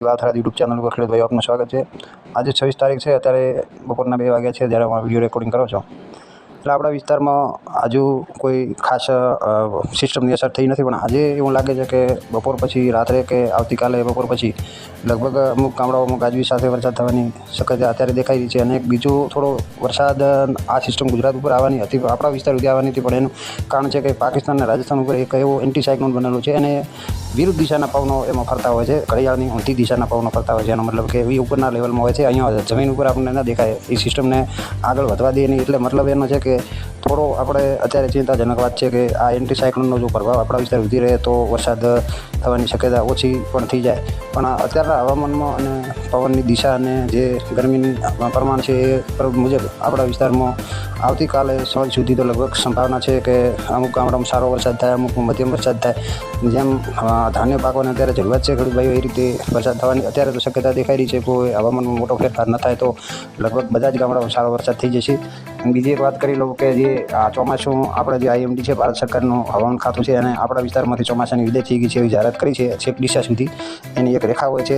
વાવથરા YouTube channel ઉપર ખેડૂત ભાઈઓ આપનું સ્વાગત છે। આજે 26 તારીખ છે। અત્યારે બપોરના 2 વાગ્યા છે જ્યારે હું વિડીયો રેકોર્ડિંગ કરું છું। એટલે આપણા વિસ્તારમાં હજુ કોઈ ખાસ સિસ્ટમની અસર થઈ નથી, પણ આજે એવું લાગે છે કે બપોર પછી રાત્રે કે આવતીકાલે બપોર પછી લગભગ અમુક ગામડાઓમાં ગાજવીજ સાથે વરસાદ થવાની શક્યતા અત્યારે દેખાઈ રહી છે। અને બીજો થોડો વરસાદ આ સિસ્ટમ ગુજરાત ઉપર આવવાની હતી, આપણા વિસ્તાર સુધી આવવાની હતી, પણ એનું કારણ છે કે પાકિસ્તાન અને રાજસ્થાન ઉપર એક એવો એન્ટી સાયક્લોન બનેલું છે અને વિરુદ્ધ દિશાના પવનો એમાં ફરતા હોય છે। ઘડિયાળની ઊંધી દિશાના પવનો ફરતા હોય છે। એનો મતલબ કે એવી ઉપરના લેવલમાં હોય છે, અહીંયા જમીન ઉપર આપણને ન દેખાય એ સિસ્ટમને આગળ વધવા દે નહીં। એટલે મતલબ એનો છે કે થોડો આપણે અત્યારે ચિંતાજનક વાત છે કે આ એન્ટી સાયક્લોનનો જો પ્રભાવ આપણા વિસ્તાર વધી રહે તો વરસાદ થવાની શક્યતા ઓછી પણ થઈ જાય। પણ અત્યારના હવામાનમાં અને પવનની દિશા અને જે ગરમીની પ્રમાણ છે એ મુજબ આપણા વિસ્તારમાં આવતીકાલે સાંજ સુધી તો લગભગ સંભાવના છે કે અમુક ગામડામાં સારો વરસાદ થાય, અમુક મધ્યમ વરસાદ થાય। જેમ ધાન્ય પાકોને અત્યારે જરૂરત છે ખેડૂત ભાઈઓ, એ રીતે વરસાદ થવાની અત્યારે તો શક્યતા દેખાઈ રહી છે। કોઈ હવામાનમાં મોટો ફેરફાર ન થાય તો લગભગ બધા જ ગામડામાં સારો વરસાદ થઈ જશે। બીજી એક વાત કરી લઉં કે જે આ ચોમાસું આપણે જે IMD છે, ભારત સરકારનું હવામાન ખાતું છે, અને આપણા વિસ્તારમાંથી ચોમાસાની વિદાય થઈ ગઈ છે એવી જાહેરાત કરી છે છેક દિશા સુધી। એની એક રેખા હોય છે,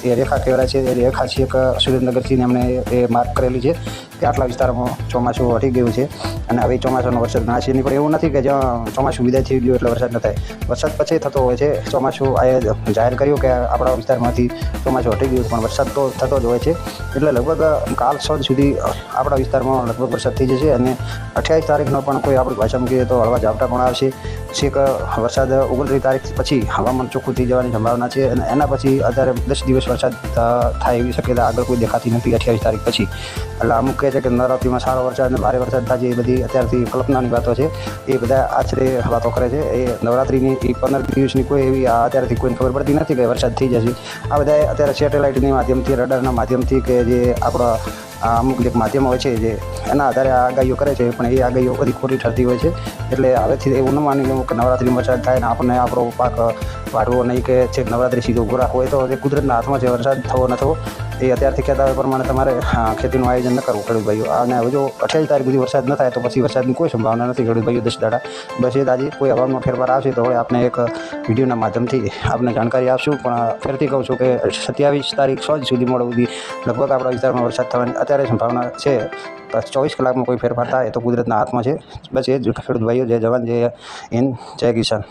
એ રેખા કહેવાય છે, એ રેખા છે એક સુરેન્દ્રનગરથી એમણે એ માર્ક કરેલી છે કે આટલા વિસ્તારમાં ચોમાસું હટી ગયું છે અને હવે ચોમાસાનો વરસાદ ના છે। એની પણ એવું નથી કે જ્યાં ચોમાસું વિદાય થઈ ગયું એટલે વરસાદ ન થાય, વરસાદ પછી થતો હોય છે। ચોમાસું આ જાહેર કર્યું કે આપણા વિસ્તારમાંથી ચોમાસું હટી ગયું, પણ વરસાદ તો થતો જ હોય છે। એટલે લગભગ કાલ સાંજ સુધી આપણા વિસ્તારમાં લગભગ વરસાદ થઈ જશે અને 28 તારીખનો પણ કોઈ આપણી ભાષામાં કહીએ તો હળવા ઝાપટા પણ આવશે। છેક વરસાદ 29 તારીખ પછી હવામાન ચોખ્ખું થઈ જવાની સંભાવના છે અને એના પછી અત્યારે 10 દિવસ વરસાદ થાય એવી શક્યતા આગળ કોઈ દેખાતી નથી 28 તારીખ પછી। એટલે અમુક કહે છે કે નવરાત્રિમાં સારો વરસાદ અને ભારે વરસાદ થાય છે, એ બધી અત્યારથી કલ્પનાની વાતો છે। એ બધા આશરે વાતો કરે છે। એ નવરાત્રિની એ 15 દિવસની કોઈ એવી અત્યારથી કોઈને ખબર પડતી નથી કે વરસાદ થઈ જશે। આ બધા અત્યારે સેટેલાઇટની માધ્યમથી, રડારના માધ્યમથી કે જે આપણા અમુક જે માધ્યમો હોય છે જે એના આધારે આગાહીઓ કરે છે, પણ એ આગાહીઓ બધી ખોટી ઠરતી હોય છે। એટલે હવેથી એવું ન માની લેવું કે નવરાત્રિમાં વરસાદ થાય ને આપણને આપણો પાક વાઢવો નહીં કે છેક નવરાત્રિ સીધો ઊભો રાખવો હોય તો એ કુદરતના હાથમાં છે, વરસાદ થવો ન થવો એ અત્યારથી કહેતા હોય પ્રમાણે તમારે ખેતીનું આયોજન ન કરવું ખેડૂત ભાઈઓ। અને હવે જો 28 તારીખ સુધી વરસાદ ન થાય તો પછી વરસાદની કોઈ સંભાવના નથી ખેડૂત ભાઈઓ 10 દાડા। બસ એ આજે કોઈ હવામાનમાં ફેરફાર આવશે તો હવે આપણે એક વિડીયોના માધ્યમથી આપણે જાણકારી આપશું। પણ ફેરથી કહું છું કે 27 તારીખ સાંજ સુધી મોડું સુધી લગભગ આપણા વિસ્તારમાં વરસાદ થવાની અત્યારે સંભાવના છે। 24 કલાકમાં કોઈ ફેરફાર થાય તો કુદરતના હાથમાં છે। બસ એ જ ખેડૂત ભાઈઓ, જય જવાન, જય હિન્દ, જય કિસાન।